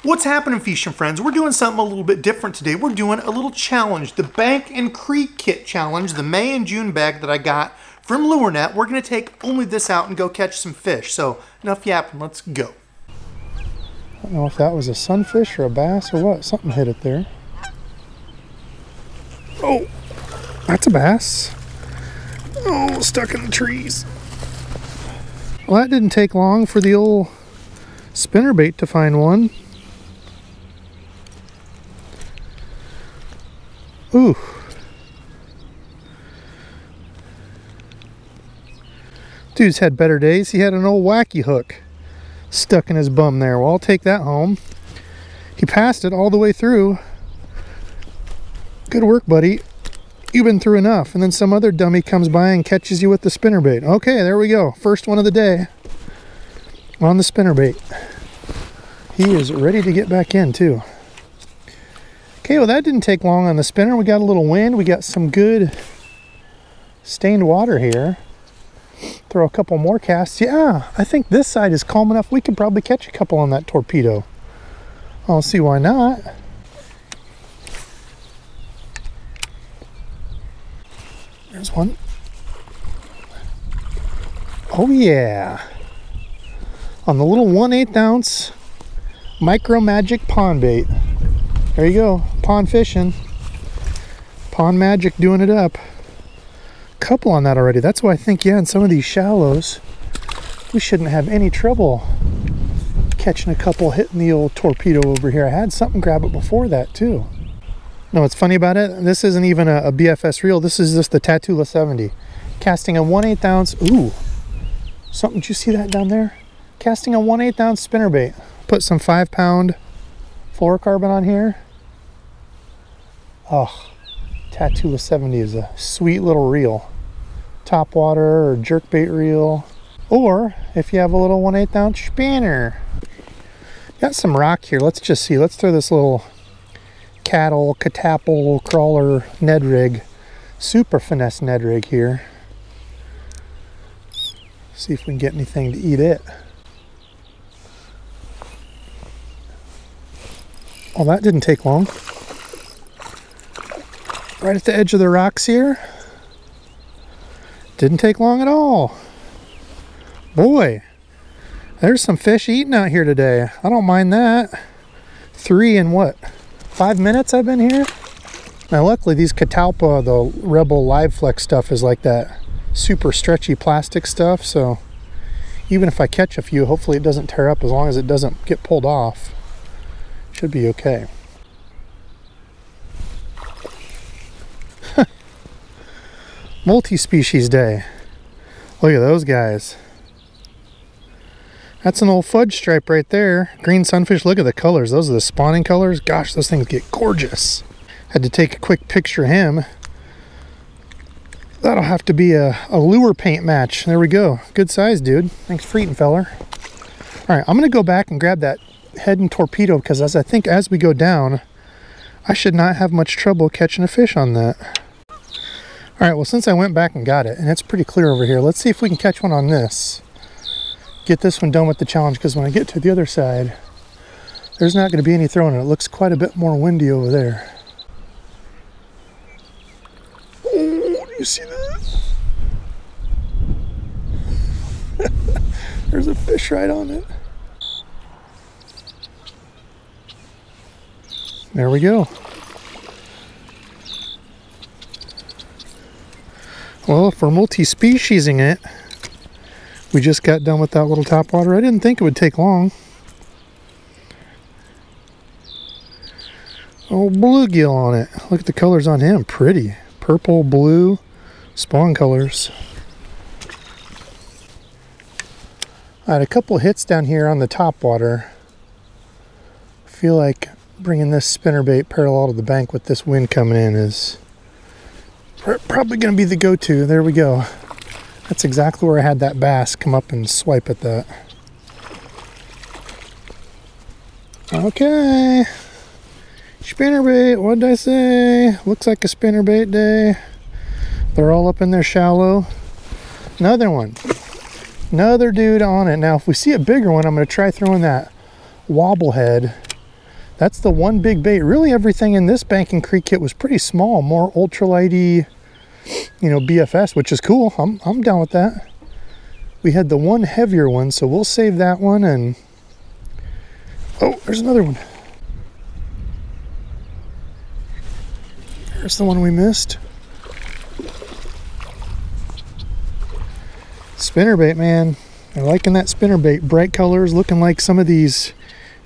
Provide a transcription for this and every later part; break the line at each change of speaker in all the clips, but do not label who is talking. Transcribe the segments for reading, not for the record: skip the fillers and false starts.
What's happening, fishing friends? We're doing something a little bit different today. We're doing a little challenge, the Bank and Creek Kit Challenge, the May and June bag that I got from Lurenet. We're gonna take only this out and go catch some fish. So enough yapping, let's go.
I don't know if that was a sunfish or a bass or what. Something hit it there. Oh, that's a bass. Oh, stuck in the trees. Well, that didn't take long for the old spinnerbait to find one. Ooh. Dude's had better days. He had an old wacky hook stuck in his bum there. Well, I'll take that home. He passed it all the way through. Good work, buddy. You've been through enough. And then some other dummy comes by and catches you with the spinnerbait. Okay, there we go. First one of the day on the spinnerbait. He is ready to get back in too. Okay, well that didn't take long on the spinner. We got a little wind. We got some good stained water here. Throw a couple more casts. Yeah, I think this side is calm enough. We could probably catch a couple on that torpedo. I'll see why not. There's one. Oh yeah. On the little 1/8 ounce Micro Magic pond bait. There you go, pond fishing. Pond Magic doing it up. Couple on that already. That's why I think, yeah, in some of these shallows, we shouldn't have any trouble catching a couple hitting the old torpedo over here. I had something grab it before that too. No, what's funny about it, this isn't even a BFS reel. This is just the Tatula 70. Casting a 1/8 ounce, ooh, something, did you see that down there? Casting a 1/8 ounce spinnerbait. Put some 5-pound fluorocarbon on here. Oh, Tatula 70 is a sweet little reel. Topwater or jerkbait reel. Or if you have a little 1/8 ounce spinner. Got some rock here. Let's just see. Let's throw this little cattle, catapple, crawler Ned rig. Super finesse Ned rig here. See if we can get anything to eat it. Oh, that didn't take long. Right at the edge of the rocks here. Didn't take long at all. Boy, there's some fish eating out here today. I don't mind that. 3 in what? 5 minutes I've been here? Now luckily these Catalpa, the Rebel Live Flex stuff is like that super stretchy plastic stuff, so even if I catch a few, hopefully it doesn't tear up as long as it doesn't get pulled off. Should be okay. Multi-species day. Look at those guys. That's an old fudge stripe right there. Green sunfish. Look at the colors. Those are the spawning colors. Gosh, those things get gorgeous. Had to take a quick picture of him. That'll have to be a lure paint match. There we go. Good size, dude. Thanks for eating, feller. All right, I'm going to go back and grab that head and torpedo because I think as we go down, I should not have much trouble catching a fish on that. All right, well, since I went back and got it, and it's pretty clear over here, let's see if we can catch one on this. Get this one done with the challenge, because when I get to the other side, there's not going to be any throwing. It looks quite a bit more windy over there. Oh, do you see that? There's a fish right on it. There we go. Well, if we're multi-speciesing it, we just got done with that little topwater. I didn't think it would take long. Oh, bluegill on it. Look at the colors on him. Pretty. Purple, blue, spawn colors. I had a couple hits down here on the topwater. I feel like bringing this spinnerbait parallel to the bank with this wind coming in is probably going to be the go-to. There we go. That's exactly where I had that bass come up and swipe at that. Okay. Spinnerbait, what did I say? Looks like a spinnerbait day. They're all up in there shallow. Another one. Another dude on it. Now, if we see a bigger one, I'm going to try throwing that wobble head That's the one big bait. Really everything in this bank and creek kit was pretty small, more ultralighty, you know, BFS, which is cool. I'm down with that. We had the one heavier one, so we'll save that one. And oh, there's another one. There's the one we missed. Spinnerbait, man. I'm liking that spinnerbait. Bright colors, looking like some of these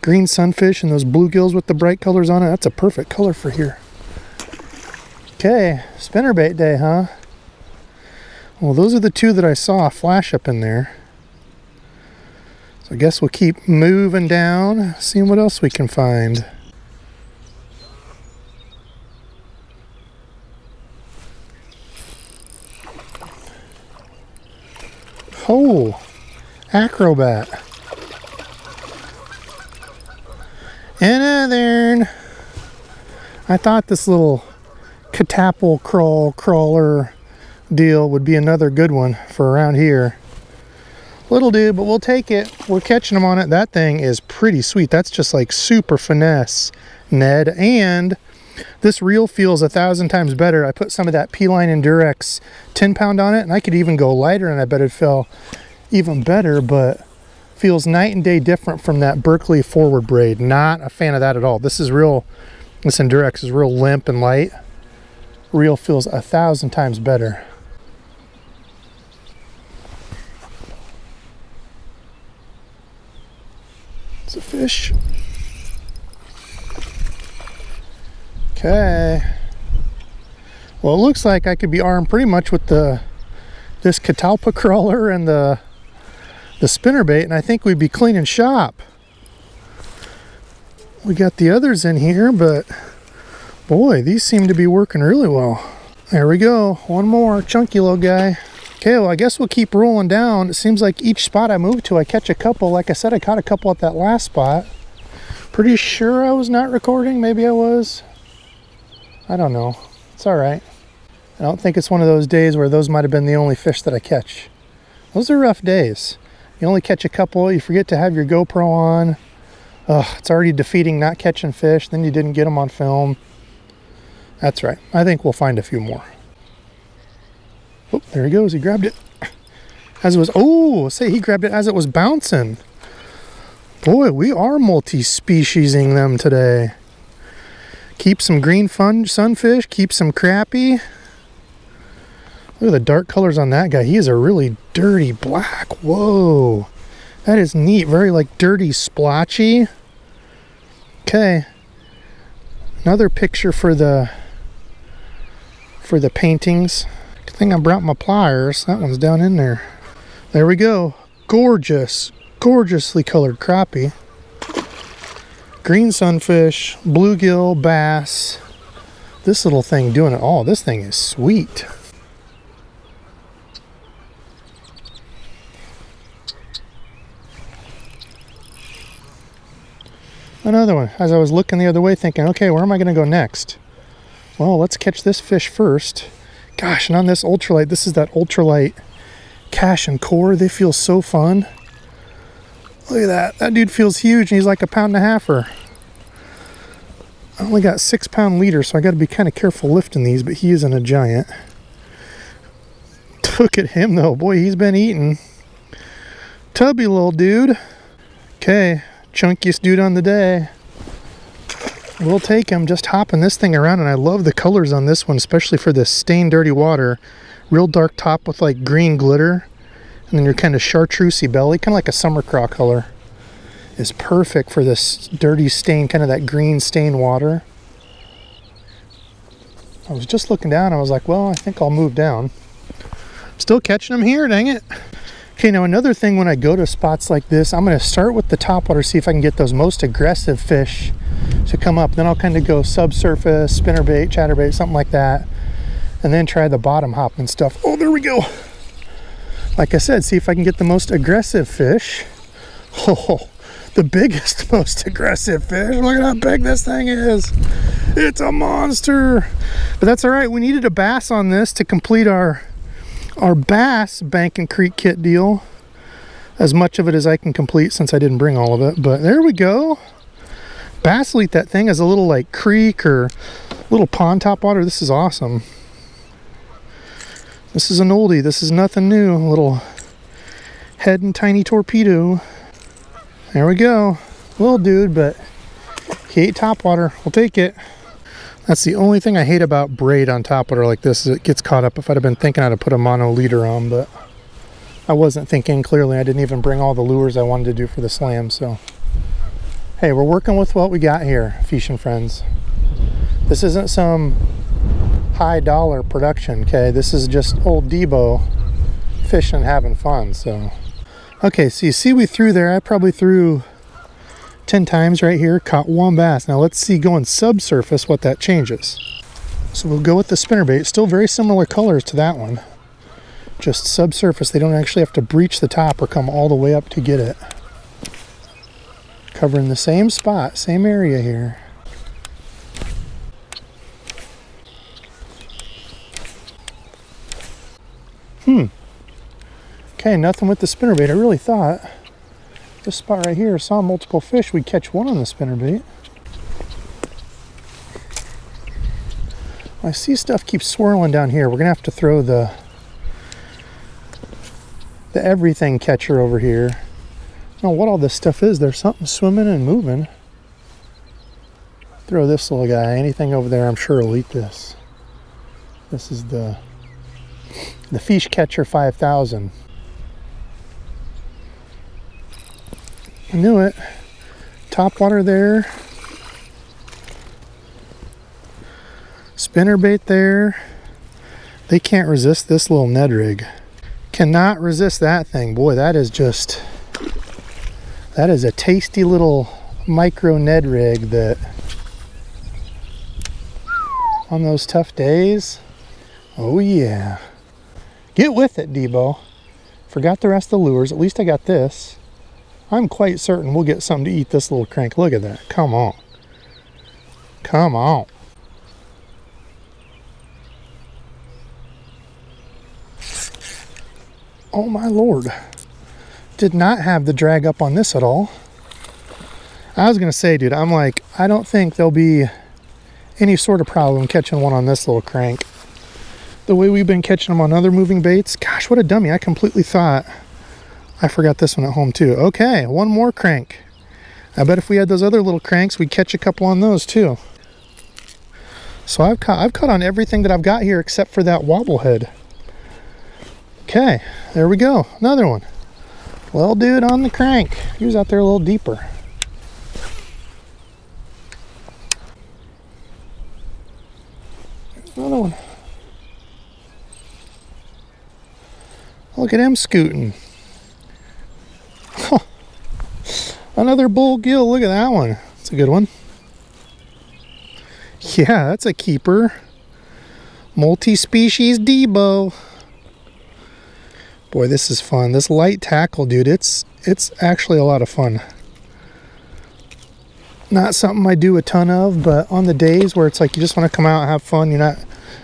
green sunfish and those bluegills with the bright colors on it. That's a perfect color for here. Okay, spinnerbait day, huh? Well, those are the two that I saw flash up in there. So I guess we'll keep moving down, seeing what else we can find. Oh, acrobat. Another. I thought this little catapple crawler deal would be another good one for around here. Little dude, but we'll take it. We're catching them on it. That thing is pretty sweet. That's just like super finesse, Ned. And this reel feels 1,000 times better. I put some of that P-Line Endurex 10-pound on it, and I could even go lighter, and I bet it'd feel even better, but feels night and day different from that Berkeley forward braid. Not a fan of that at all. This is real, this Endurex is real limp and light. Reel feels 1,000 times better. It's a fish. Okay. Well, it looks like I could be armed pretty much with this catalpa crawler and the spinnerbait, and I think we'd be cleaning shop. We got the others in here, but boy, these seem to be working really well. There we go. One more chunky little guy. Okay, well, I guess we'll keep rolling down. It seems like each spot I move to, I catch a couple. Like I said, I caught a couple at that last spot. Pretty sure I was not recording. Maybe I was. I don't know. It's all right. I don't think it's one of those days where those might have been the only fish that I catch. Those are rough days. You only catch a couple, you forget to have your GoPro on. It's already defeating not catching fish, then you didn't get them on film. That's right. I think we'll find a few more. Oh, there he goes. He grabbed it. As it was, oh, say he grabbed it as it was bouncing. Boy, we are multi-speciesing them today. Keep some green sunfish, keep some crappie. Look at the dark colors on that guy. He is a really dirty black. Whoa. That is neat. Very like dirty splotchy. Okay. Another picture for the paintings. Good thing I brought my pliers. That one's down in there. There we go. Gorgeous. Gorgeously colored crappie. Green sunfish, bluegill, bass. This little thing doing it all. This thing is sweet. Another one. As I was looking the other way thinking, okay, where am I going to go next? Well, let's catch this fish first. Gosh, and on this ultralight, this is that ultralight cash and core. They feel so fun. Look at that. That dude feels huge, and he's like 1.5-pounder. I only got 6-pound leaders, so I got to be kind of careful lifting these, but he isn't a giant. Look at him, though. Boy, he's been eating. Tubby little dude. Okay. Chunkiest dude on the day. We'll take him. Just hopping this thing around, and I love the colors on this one, especially for this stained dirty water. Real dark top with like green glitter, and then your kind of chartreusey belly, kind of like a summer craw color, is perfect for this dirty stain, kind of that green stained water. I was just looking down, I was like, well, I think I'll move down. Still catching them here, dang it. Okay, now another thing when I go to spots like this, I'm going to start with the topwater, see if I can get those most aggressive fish to come up. Then I'll kind of go subsurface, spinnerbait, chatterbait, something like that. And then try the bottom hop and stuff. Oh, there we go. Like I said, see if I can get the most aggressive fish. Oh, the biggest, most aggressive fish. Look at how big this thing is. It's a monster. But that's all right. We needed a bass on this to complete our bass bank and creek kit deal, as much of it as I can complete since I didn't bring all of it. But there we go. Bass will eat that thing as a little like creek or little pond topwater. This is awesome. This is an oldie. This is nothing new. A little head and tiny torpedo. There we go. Little dude, but he ate topwater. We'll take it. That's the only thing I hate about braid on topwater like this, is it gets caught up. If I'd have been thinking how to put a mono leader on, but I wasn't thinking clearly. I didn't even bring all the lures I wanted to do for the slam, so hey, we're working with what we got here, fishing friends. This isn't some high dollar production, okay? This is just old Debo fishing, having fun. So okay, so you see we threw there, I probably threw 10 times right here, caught one bass. Now let's see going subsurface what that changes. So we'll go with the spinnerbait, still very similar colors to that one, just subsurface. They don't actually have to breach the top or come all the way up to get it. Covering the same spot, same area here. Okay, nothing with the spinnerbait. I really thought this spot right here, saw multiple fish, we'd catch one on the spinnerbait. I see stuff keeps swirling down here. We're gonna have to throw the everything catcher over here. I don't know what all this stuff is. There's something swimming and moving. Throw this little guy. Anything over there, I'm sure will eat this. This is the Fish Catcher 5000. I knew it. Topwater there. Spinnerbait there. They can't resist this little Ned rig. Cannot resist that thing. Boy, that is just, that is a tasty little micro Ned rig that on those tough days, oh yeah. Get with it, Debo. Forgot the rest of the lures. At least I got this. I'm quite certain we'll get something to eat this little crank. Look at that. Come on. Come on. Oh my Lord. Did not have the drag up on this at all. I was going to say, dude, I'm like, I don't think there'll be any sort of problem catching one on this little crank. The way we've been catching them on other moving baits. Gosh, what a dummy. I completely thought I forgot this one at home too. Okay, one more crank. I bet if we had those other little cranks, we'd catch a couple on those too. So I've caught on everything that I've got here except for that wobble head. Okay, there we go. Another one. Well, dude, on the crank. He was out there a little deeper. Another one. Look at him scooting. Huh. Another bull gill. Look at that one. That's a good one. Yeah, that's a keeper. Multi-species Debo. Boy, this is fun. This light tackle, dude, it's actually a lot of fun. Not something I do a ton of, but on the days where it's like you just want to come out and have fun, you're not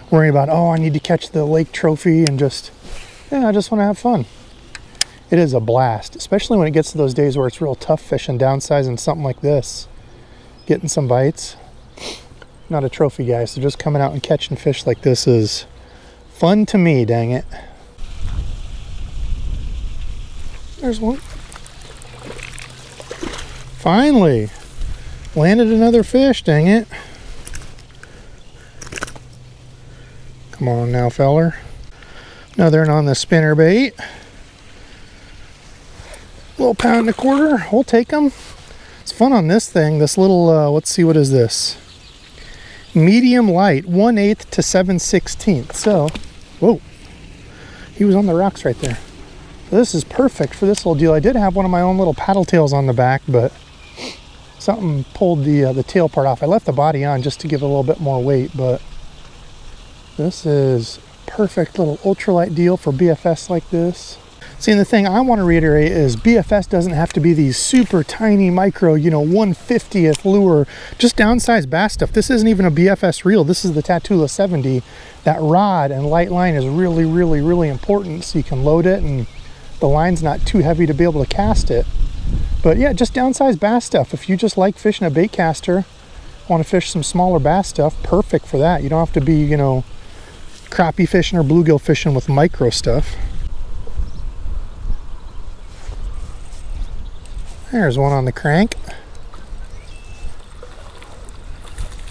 worrying about, oh, I need to catch the lake trophy, and just, yeah, I just want to have fun. It is a blast, especially when it gets to those days where it's real tough fishing, downsizing something like this, getting some bites. Not a trophy guy, so just coming out and catching fish like this is fun to me, dang it. There's one. Finally landed another fish, dang it. Come on now, feller. Another one on the spinnerbait. Little pound and a quarter. We'll take them. It's fun on this thing. This little, let's see, what is this? Medium light, 1/8 to 7/16. So, whoa. He was on the rocks right there. This is perfect for this little deal. I did have one of my own little paddle tails on the back, but something pulled the tail part off. I left the body on just to give it a little bit more weight, but this is perfect little ultralight deal for BFS like this. See, and the thing I want to reiterate is BFS doesn't have to be these super tiny micro, you know, 1/50th lure, just downsized bass stuff. This isn't even a BFS reel. This is the Tatula 70. That rod and light line is really, really, really important so you can load it and the line's not too heavy to be able to cast it. But yeah, just downsized bass stuff. If you just like fishing a baitcaster, want to fish some smaller bass stuff, perfect for that. You don't have to be, you know, crappie fishing or bluegill fishing with micro stuff. There's one on the crank.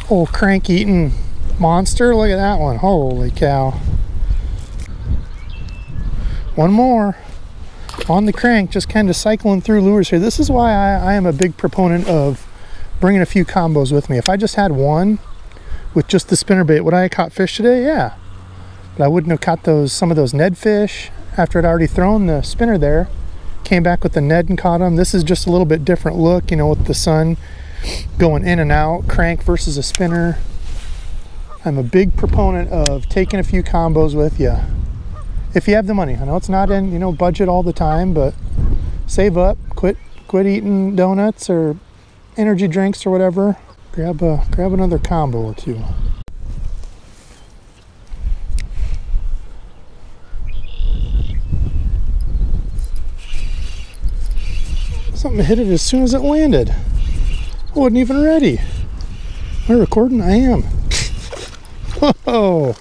Old crank eating monster. Look at that one. Holy cow. One more on the crank, just kind of cycling through lures here. This is why I am a big proponent of bringing a few combos with me. If I just had one with just the spinnerbait, would I have caught fish today? Yeah. But I wouldn't have caught some of those Ned fish after I'd already thrown the spinner there. Came back with the Ned and caught them. This is just a little bit different look, you know, with the sun going in and out, crank versus a spinner. I'm a big proponent of taking a few combos with you. If you have the money. I know it's not in, you know, budget all the time, but save up, quit eating donuts or energy drinks or whatever. Grab another combo or two. Something hit it as soon as it landed. I wasn't even ready. Am I recording? I am. Whoa!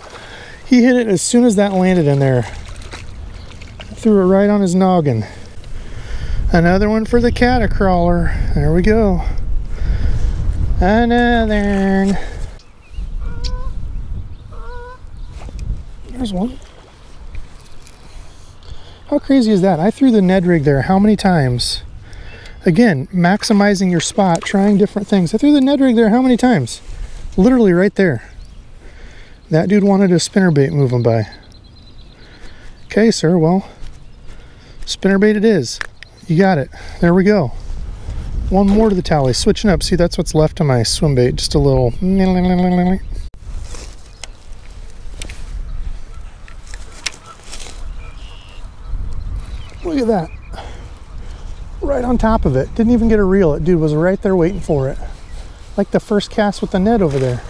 He hit it as soon as that landed in there. Threw it right on his noggin. Another one for the catercrawler. There we go. Another. There's one. How crazy is that? I threw the Ned rig there how many times? Again, maximizing your spot, trying different things. I threw the Ned rig there how many times? Literally right there. That dude wanted a spinnerbait moving by. Okay, sir, well, spinnerbait it is. You got it. There we go. One more to the tally. Switching up. See, that's what's left of my swim bait. Just a little. Look at that. Right on top of it. Didn't even get a reel. It dude was right there waiting for it. Like the first cast with the Ned over there.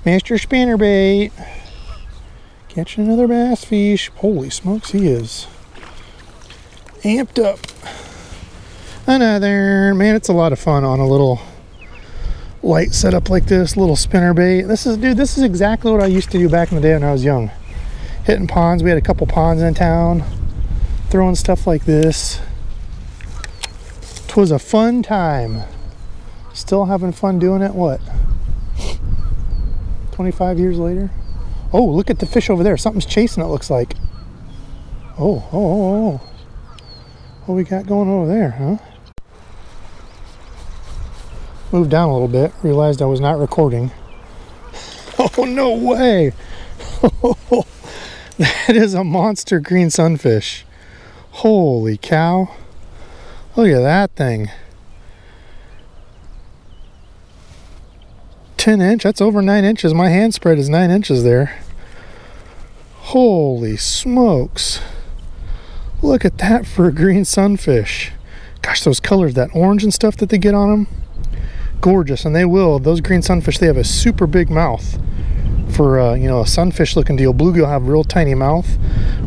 Mr. Spinnerbait. Catching another bass fish. Holy smokes, he is amped up. Another. Man, it's a lot of fun on a little light setup like this. Little spinnerbait. This is exactly what I used to do back in the day when I was young. Hitting ponds. We had a couple ponds in town. Throwing stuff like this. 'Twas a fun time. Still having fun doing it. What? 25 years later? Oh, look at the fish over there. Something's chasing it, looks like. Oh. What we got going over there, huh? Moved down a little bit. Realized I was not recording. Oh, no way. That is a monster green sunfish. Holy cow. Look at that thing. 10 inch. That's over 9 inches. My hand spread is 9 inches there. Holy smokes. Look at that for a green sunfish. Gosh, those colors, that orange and stuff that they get on them. Gorgeous. And they will. Those green sunfish, they have a super big mouth. For you know, a sunfish looking deal. Bluegill have real tiny mouth.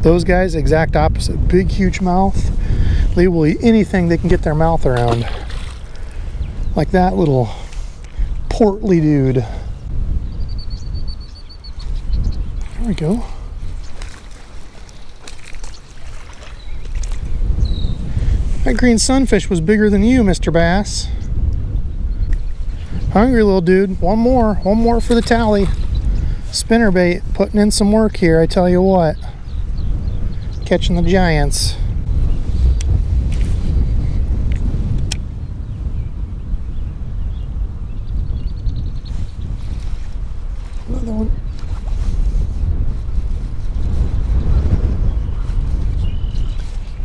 Those guys, exact opposite. Big, huge mouth. They will eat anything they can get their mouth around. Like that little portly dude. There we go. That green sunfish was bigger than you, Mr. Bass. Hungry little dude. One more for the tally. Spinnerbait putting in some work here, I tell you what. Catching the giants. Another one.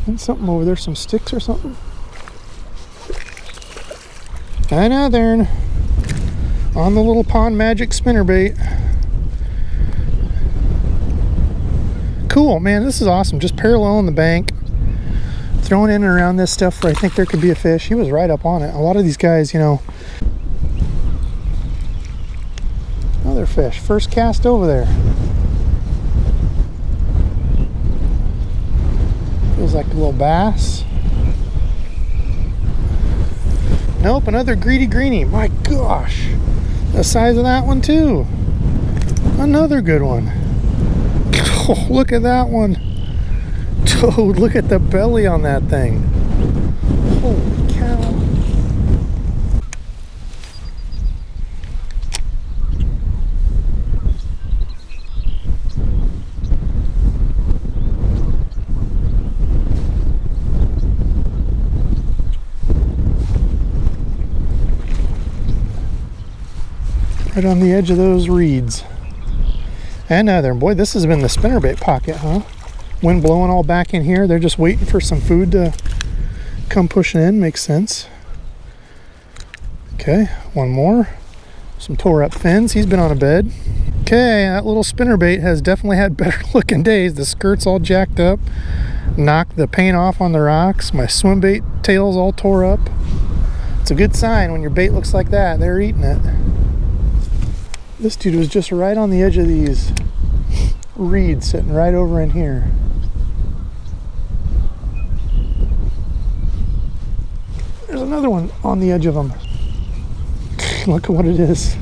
And something over there, some sticks or something. Another on the little Pond Magic spinnerbait. Cool, man, this is awesome. Just paralleling the bank, throwing in and around this stuff where I think there could be a fish. He was right up on it. A lot of these guys, you know. Another fish. First cast over there. Feels like a little bass. Nope, another greedy greenie. My gosh. The size of that one too. Another good one. Oh, look at that one. Dude, look at the belly on that thing. Holy cow. Right on the edge of those reeds. Another. Boy, this has been the spinnerbait pocket, huh? Wind blowing all back in here. They're just waiting for some food to come pushing in. Makes sense. Okay, one more. Some tore up fins. He's been on a bed. Okay, that little spinnerbait has definitely had better looking days. The skirt's all jacked up. Knocked the paint off on the rocks. My swim bait tail's all tore up. It's a good sign when your bait looks like that. They're eating it. This dude was just right on the edge of these reeds, sitting right over in here. There's another one on the edge of them. Look at what it is.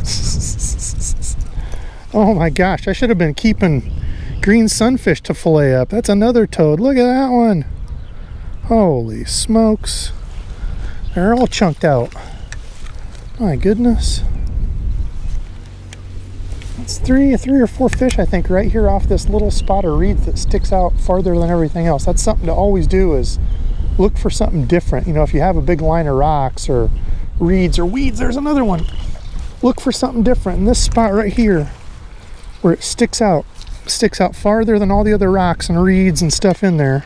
Oh my gosh, I should have been keeping green sunfish to fillet up. That's another toad. Look at that one. Holy smokes. They're all chunked out. My goodness. It's three or four fish, I think, right here off this little spot of reeds that sticks out farther than everything else. That's something to always do, is look for something different. You know, if you have a big line of rocks or reeds or weeds, there's another one. Look for something different. In this spot right here, where it sticks out farther than all the other rocks and reeds and stuff in there.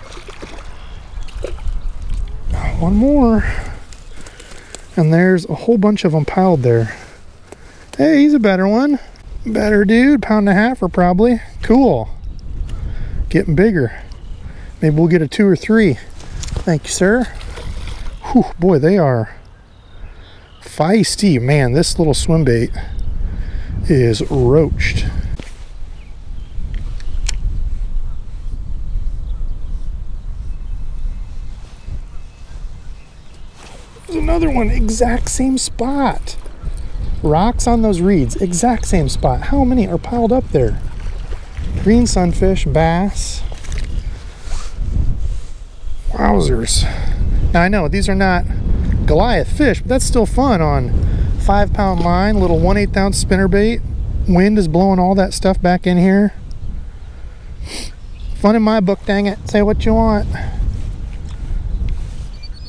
One more. And there's a whole bunch of them piled there. Hey, he's a better one. Better dude, £1.5 probably. Cool. Getting bigger. Maybe we'll get a 2 or 3. Thank you, sir. Whew, boy, they are feisty. Man, this little swim bait is roached. There's another one, exact same spot. Rocks on those reeds, exact same spot. How many are piled up there? Green sunfish, bass. Wowzers. Now I know these are not Goliath fish, but that's still fun on 5-pound line, little 1/8 ounce spinnerbait. Wind is blowing all that stuff back in here. Fun in my book, dang it. Say what you want.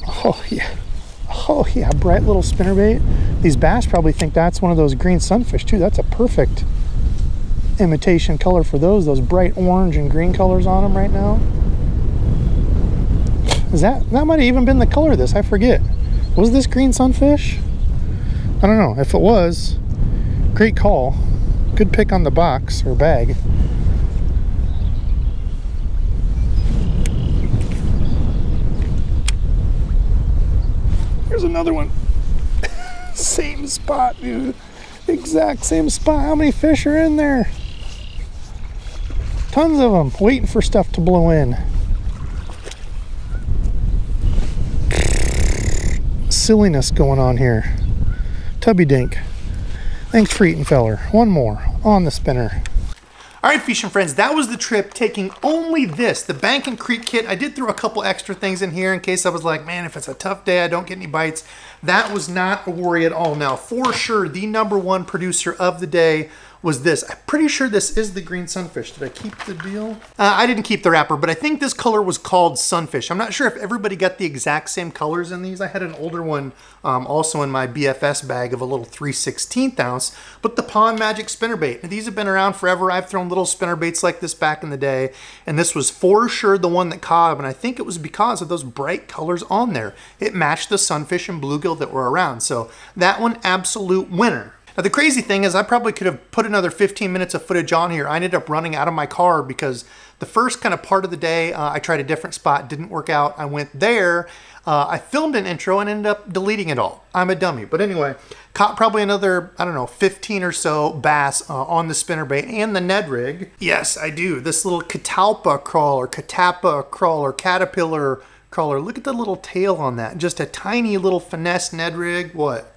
Oh yeah. Oh yeah, bright little spinnerbait. These bass probably think that's one of those green sunfish too. That's a perfect imitation color for those bright orange and green colors on them right now. That might have even been the color of this, I forget. Was this green sunfish? I don't know. If it was, great call. Good pick on the box or bag. Here's another one. Same spot, dude. Exact same spot. How many fish are in there? Tons of them, waiting for stuff to blow in. Silliness going on here. Tubby dink. Thanks for eating, feller. One more on the spinner.
All right, fishing friends, that was the trip, taking only this, the bank and creek kit. I did throw a couple extra things in here in case I was like, man, if it's a tough day, I don't get any bites. That was not a worry at all. Now, for sure, the #1 producer of the day was this. I'm pretty sure this is the green sunfish. Did I keep the deal? I didn't keep the wrapper, but I think this color was called sunfish. I'm not sure if everybody got the exact same colors in these. I had an older one also in my BFS bag of a little 3/16 ounce, but the Pond Magic spinnerbait. These have been around forever. I've thrown little spinnerbaits like this back in the day, and this was for sure the one that caught them, and I think it was because of those bright colors on there. It matched the sunfish and bluegill that were around, so that one, absolute winner. Now, the crazy thing is I probably could have put another 15 minutes of footage on here. I ended up running out of my car because the first kind of part of the day, I tried a different spot, didn't work out. I went there, I filmed an intro and ended up deleting it all. I'm a dummy. But anyway, caught probably another, I don't know, 15 or so bass on the spinnerbait and the Ned rig. Yes, I do. This little catalpa crawler, caterpillar crawler. Look at the little tail on that. Just a tiny little finesse Ned rig. What?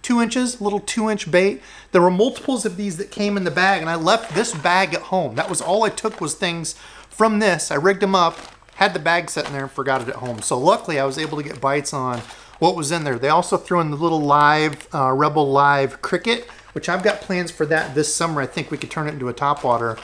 2 inches, little 2-inch bait. There were multiples of these that came in the bag, and I left this bag at home. That was all I took, was things from this. I rigged them up, had the bag sitting there, and forgot it at home. So luckily I was able to get bites on what was in there. They also threw in the little live, Rebel Live cricket, which I've got plans for that this summer. I think we could turn it into a topwater.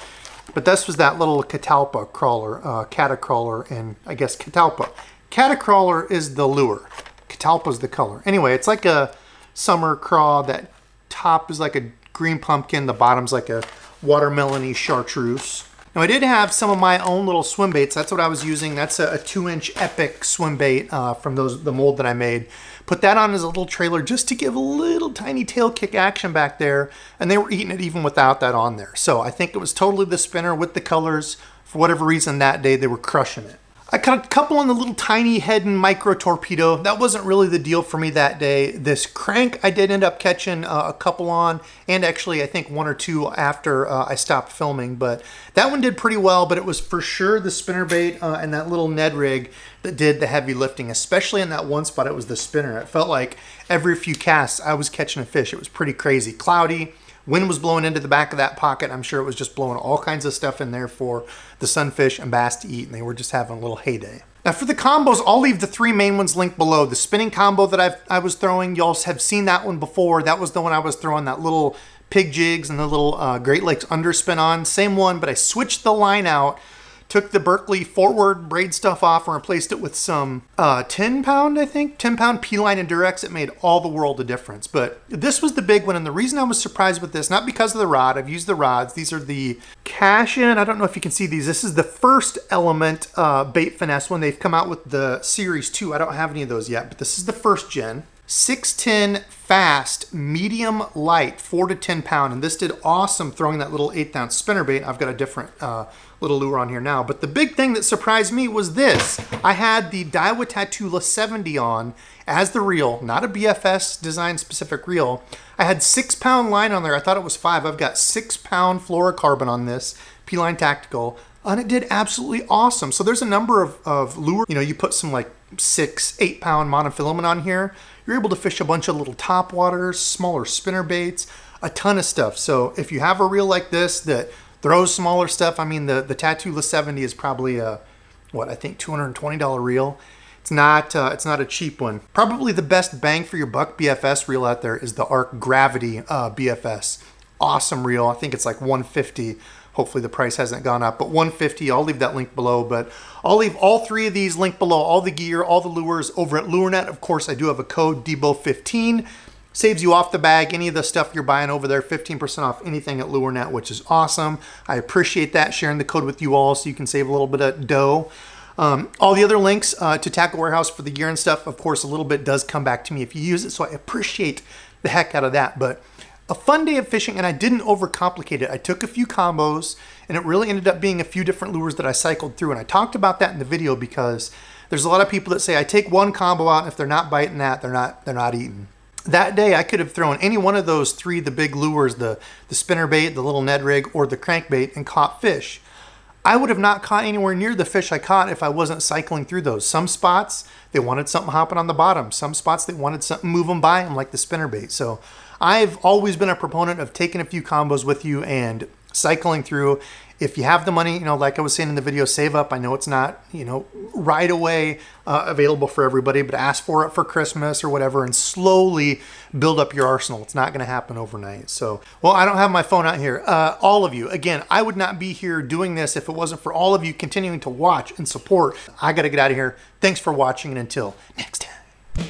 But this was that little catalpa crawler, catacrawler, and I guess catalpa. Catacrawler is the lure. Catalpa is the color. Anyway, it's like a summer craw. That top is like a green pumpkin. The bottom's like a watermelon-y chartreuse. Now I did have some of my own little swim baits. That's what I was using. That's a 2-inch Epic swim bait from the mold that I made. Put that on as a little trailer just to give a little tiny tail kick action back there, and they were eating it even without that on there. So I think it was totally the spinner with the colors. For whatever reason that day they were crushing it. I caught a couple on the little tiny head and micro torpedo. That wasn't really the deal for me that day. This crank I did end up catching a couple on, and actually I think 1 or 2 after I stopped filming, but that one did pretty well. But it was for sure the spinnerbait and that little Ned rig that did the heavy lifting, especially in that one spot. It was the spinner. It felt like every few casts I was catching a fish. It was pretty crazy. Cloudy. Wind was blowing into the back of that pocket. I'm sure it was just blowing all kinds of stuff in there for the sunfish and bass to eat, and they were just having a little heyday. Now for the combos, I'll leave the 3 main ones linked below. The spinning combo that I was throwing, y'all have seen that one before. That was the one I was throwing that little pig jigs and the little Great Lakes underspin on. Same one, but I switched the line out. Took the Berkley forward braid stuff off and replaced it with some 10-pound, I think, 10-pound P-line and Durex. It made all the world of difference. But this was the big one, and the reason I was surprised with this, not because of the rod. I've used the rods. These are the Cash-In. I don't know if you can see these. This is the first Element bait finesse one. They've come out with the Series 2. I don't have any of those yet, but this is the first gen. 610 fast, medium light, 4 to 10 pound, and this did awesome throwing that little 1/8 ounce spinnerbait. I've got a different little lure on here now, but the big thing that surprised me was this. I had the Daiwa Tatula 70 on as the reel, not a BFS design specific reel. I had 6-pound line on there. I thought it was 5. I've got 6-pound fluorocarbon on this P-line Tactical, and it did absolutely awesome. So there's a number of lure, you know, you put some like 6, 8-pound monofilament on here, you're able to fish a bunch of little topwaters, smaller spinner baits, a ton of stuff. So if you have a reel like this that throws smaller stuff, I mean the Tatula 70 is probably a, what, I think $220 reel. It's not a cheap one. Probably the best bang for your buck BFS reel out there is the Arc Gravity BFS. Awesome reel. I think it's like $150. Hopefully the price hasn't gone up, but $150. I'll leave that link below, but I'll leave all 3 of these linked below, all the gear, all the lures over at Lurenet. Of course, I do have a code DEBO15. Saves you off the bag, any of the stuff you're buying over there, 15% off anything at Lurenet, which is awesome. I appreciate that, sharing the code with you all so you can save a little bit of dough. All the other links to Tackle Warehouse for the gear and stuff, of course, a little bit does come back to me if you use it, so I appreciate the heck out of that. But a fun day of fishing, and I didn't overcomplicate it. I took a few combos, and it really ended up being a few different lures that I cycled through, and I talked about that in the video because there's a lot of people that say I take one combo out, and if they're not biting that, they're not eating. That day, I could have thrown any one of those 3, the big lures, the spinnerbait, the little Ned rig, or the crankbait, and caught fish. I would have not caught anywhere near the fish I caught if I wasn't cycling through those. Some spots, they wanted something hopping on the bottom. Some spots, they wanted something moving by them, like the spinnerbait. So I've always been a proponent of taking a few combos with you and cycling through. If you have the money, you know, like I was saying in the video, save up. I know it's not, you know, right away available for everybody, but ask for it for Christmas or whatever and slowly build up your arsenal. It's not going to happen overnight. So, well, I don't have my phone out here. All of you, again, I would not be here doing this if it wasn't for all of you continuing to watch and support. I got to get out of here. Thanks for watching, and until next time.